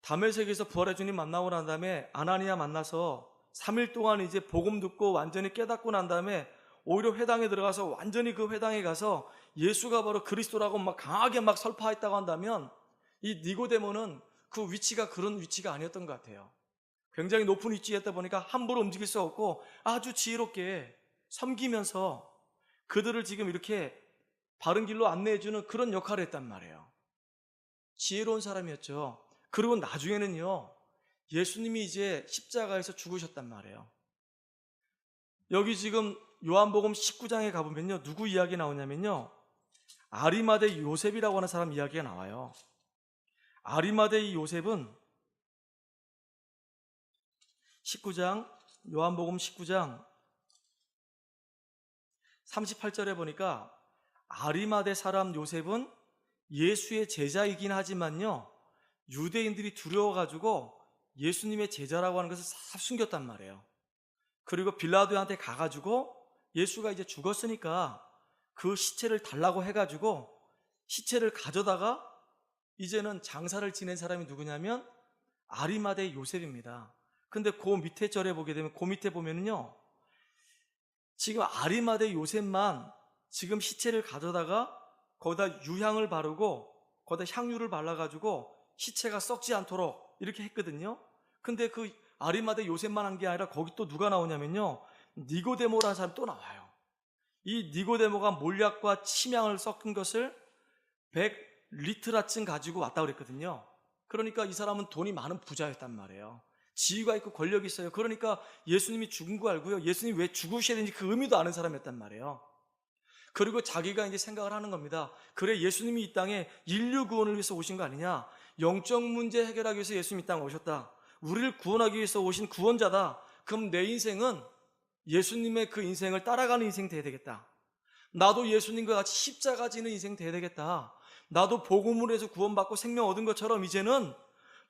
다메섹에서 부활의 주님 만나고 난 다음에 아나니아 만나서 3일 동안 이제 복음 듣고 완전히 깨닫고 난 다음에 오히려 회당에 들어가서 완전히 그 회당에 가서 예수가 바로 그리스도라고 막 강하게 막 설파했다고 한다면, 이 니고데모는 그 위치가 그런 위치가 아니었던 것 같아요. 굉장히 높은 위치에 있다 보니까 함부로 움직일 수 없고 아주 지혜롭게 섬기면서 그들을 지금 이렇게 바른 길로 안내해주는 그런 역할을 했단 말이에요. 지혜로운 사람이었죠. 그리고 나중에는요, 예수님이 이제 십자가에서 죽으셨단 말이에요. 여기 지금 요한복음 19장에 가보면요, 누구 이야기 나오냐면요, 아리마대 요셉이라고 하는 사람 이야기가 나와요. 아리마대 요셉은 19장, 요한복음 19장 38절에 보니까 아리마대 사람 요셉은 예수의 제자이긴 하지만요, 유대인들이 두려워가지고 예수님의 제자라고 하는 것을 싹 숨겼단 말이에요. 그리고 빌라도한테 가가지고 예수가 이제 죽었으니까 그 시체를 달라고 해가지고 시체를 가져다가 이제는 장사를 지낸 사람이 누구냐면 아리마대 요셉입니다. 근데 그 밑에 절에 보게 되면, 그 밑에 보면은요, 지금 아리마대 요셉만 지금 시체를 가져다가 거기다 유향을 바르고 거기다 향유를 발라가지고 시체가 썩지 않도록 이렇게 했거든요. 근데 그 아리마대 요셉만 한 게 아니라 거기 또 누가 나오냐면요, 니고데모라는 사람이 또 나와요. 이 니고데모가 몰약과 침향을 섞은 것을 100리트라쯤 가지고 왔다고 그랬거든요. 그러니까 이 사람은 돈이 많은 부자였단 말이에요. 지위가 있고 권력이 있어요. 그러니까 예수님이 죽은 거 알고요, 예수님이 왜 죽으셔야 되는지 그 의미도 아는 사람이었단 말이에요. 그리고 자기가 이제 생각을 하는 겁니다. 그래, 예수님이 이 땅에 인류 구원을 위해서 오신 거 아니냐? 영적 문제 해결하기 위해서 예수님이 이 땅에 오셨다. 우리를 구원하기 위해서 오신 구원자다. 그럼 내 인생은 예수님의 그 인생을 따라가는 인생이 돼야 되겠다. 나도 예수님과 같이 십자가 지는 인생 돼야 되겠다. 나도 복음을 해서 구원받고 생명 얻은 것처럼 이제는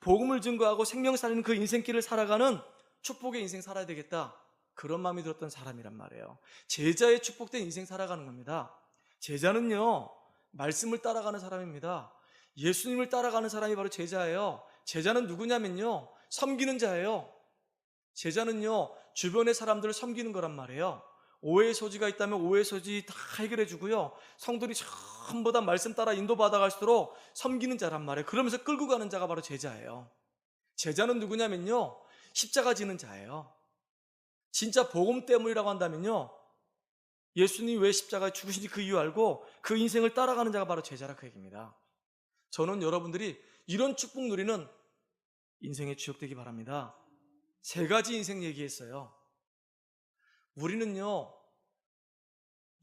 복음을 증거하고 생명 살리는 그 인생길을 살아가는 축복의 인생 살아야 되겠다. 그런 마음이 들었던 사람이란 말이에요. 제자의 축복된 인생 살아가는 겁니다. 제자는요, 말씀을 따라가는 사람입니다. 예수님을 따라가는 사람이 바로 제자예요. 제자는 누구냐면요, 섬기는 자예요. 제자는요, 주변의 사람들을 섬기는 거란 말이에요. 오해의 소지가 있다면 오해의 소지 다 해결해 주고요, 성도들이 전부 다 말씀 따라 인도받아 갈수록 섬기는 자란 말이에요. 그러면서 끌고 가는 자가 바로 제자예요. 제자는 누구냐면요, 십자가 지는 자예요. 진짜 복음 때문이라고 한다면요, 예수님이 왜 십자가에 죽으신지 그 이유 알고 그 인생을 따라가는 자가 바로 제자라 그 얘기입니다. 저는 여러분들이 이런 축복 누리는 인생의 주역 되기 바랍니다. 3가지 인생 얘기했어요. 우리는요,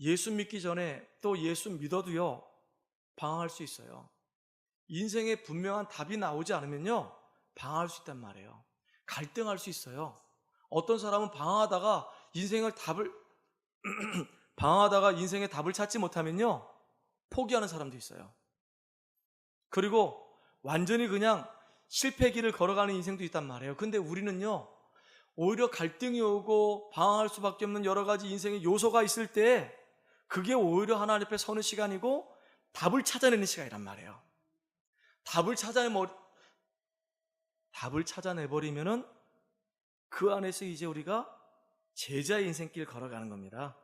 예수 믿기 전에 또 예수 믿어도요, 방황할 수 있어요. 인생에 분명한 답이 나오지 않으면요, 방황할 수 있단 말이에요. 갈등할 수 있어요. 어떤 사람은 방황하다가 인생의 답을 찾지 못하면요, 포기하는 사람도 있어요. 그리고 완전히 그냥 실패길을 걸어가는 인생도 있단 말이에요. 근데 우리는요, 오히려 갈등이 오고 방황할 수밖에 없는 여러 가지 인생의 요소가 있을 때 그게 오히려 하나님 앞에 서는 시간이고 답을 찾아내는 시간이란 말이에요. 답을 찾아내버리면은 그 안에서 이제 우리가 제자의 인생길 걸어가는 겁니다.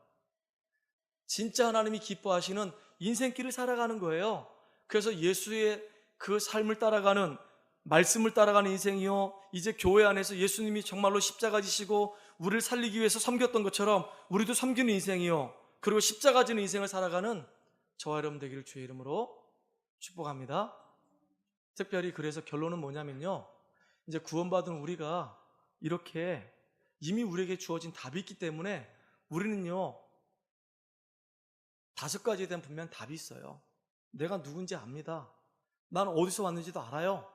진짜 하나님이 기뻐하시는 인생길을 살아가는 거예요. 그래서 예수의 그 삶을 따라가는, 말씀을 따라가는 인생이요, 이제 교회 안에서 예수님이 정말로 십자가 지시고 우리를 살리기 위해서 섬겼던 것처럼 우리도 섬기는 인생이요, 그리고 십자가 지는 인생을 살아가는 저와 여러분 되기를 주의 이름으로 축복합니다. 특별히 그래서 결론은 뭐냐면요, 이제 구원받은 우리가 이렇게 이미 우리에게 주어진 답이 있기 때문에 우리는요, 5가지에 대한 분명한 답이 있어요. 내가 누군지 압니다. 난 어디서 왔는지도 알아요.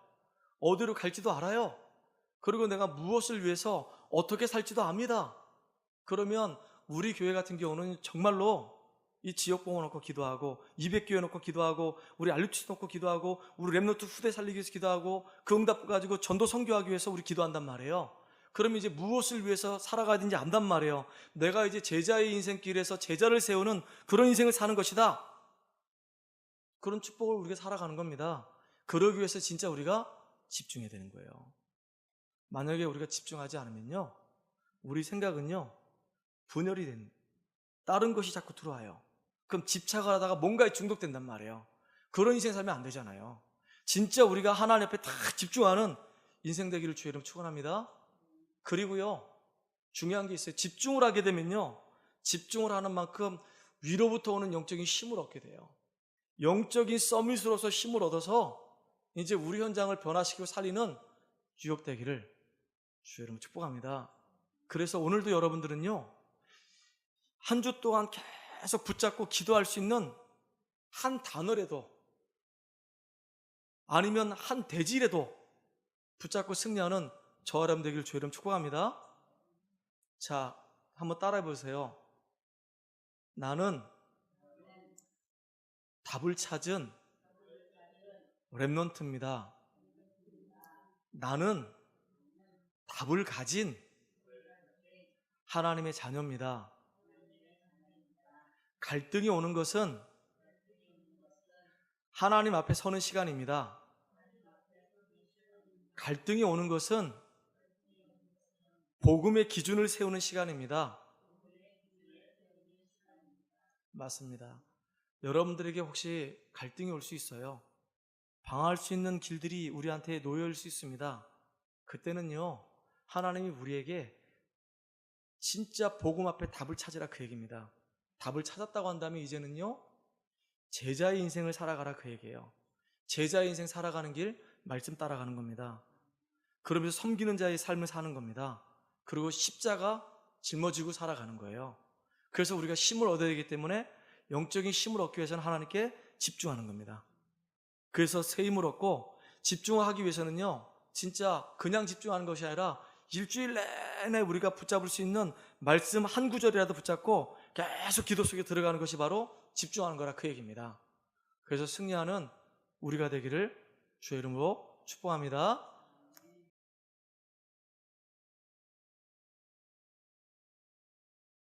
어디로 갈지도 알아요. 그리고 내가 무엇을 위해서 어떻게 살지도 압니다. 그러면 우리 교회 같은 경우는 정말로 이 지역봉을 놓고 기도하고 200교회 놓고 기도하고 우리 알루치 놓고 기도하고 우리 랩노트 후대 살리기 위해서 기도하고 그 응답 가지고 전도 선교하기 위해서 우리 기도한단 말이에요. 그러면 이제 무엇을 위해서 살아가야 되는지 안단 말이에요. 내가 이제 제자의 인생길에서 제자를 세우는 그런 인생을 사는 것이다. 그런 축복을 우리가 살아가는 겁니다. 그러기 위해서 진짜 우리가 집중해야 되는 거예요. 만약에 우리가 집중하지 않으면요, 우리 생각은요, 분열이 되는, 다른 것이 자꾸 들어와요. 그럼 집착을 하다가 뭔가에 중독된단 말이에요. 그런 인생 살면 안 되잖아요. 진짜 우리가 하나님 앞에 다 집중하는 인생 되기를 주의 이름 축원합니다. 그리고요, 중요한 게 있어요. 집중을 하게 되면요, 집중을 하는 만큼 위로부터 오는 영적인 힘을 얻게 돼요. 영적인 서밋으로서 힘을 얻어서 이제 우리 현장을 변화시키고 살리는 주역 되기를 주의 이름으로 축복합니다. 그래서 오늘도 여러분들은요, 한 주 동안 계속 붙잡고 기도할 수 있는 한 단어라도 아니면 한 대지라도 붙잡고 승리하는 저와 여러분 되기를 주의 이름 축복합니다. 자, 한번 따라해 보세요. 나는 답을 찾은 렘넌트입니다. 나는 답을 가진 하나님의 자녀입니다. 갈등이 오는 것은 하나님 앞에 서는 시간입니다. 갈등이 오는 것은 복음의 기준을 세우는 시간입니다. 맞습니다. 여러분들에게 혹시 갈등이 올 수 있어요. 방황할 수 있는 길들이 우리한테 놓여올 수 있습니다. 그때는요, 하나님이 우리에게 진짜 복음 앞에 답을 찾으라 그 얘기입니다. 답을 찾았다고 한다면 이제는요, 제자의 인생을 살아가라 그 얘기예요. 제자의 인생 살아가는 길, 말씀 따라가는 겁니다. 그러면서 섬기는 자의 삶을 사는 겁니다. 그리고 십자가 짊어지고 살아가는 거예요. 그래서 우리가 힘을 얻어야 되기 때문에 영적인 힘을 얻기 위해서는 하나님께 집중하는 겁니다. 그래서 새 힘을 얻고 집중하기 위해서는요, 진짜 그냥 집중하는 것이 아니라 일주일 내내 우리가 붙잡을 수 있는 말씀 한 구절이라도 붙잡고 계속 기도 속에 들어가는 것이 바로 집중하는 거라 그 얘기입니다. 그래서 승리하는 우리가 되기를 주의 이름으로 축복합니다.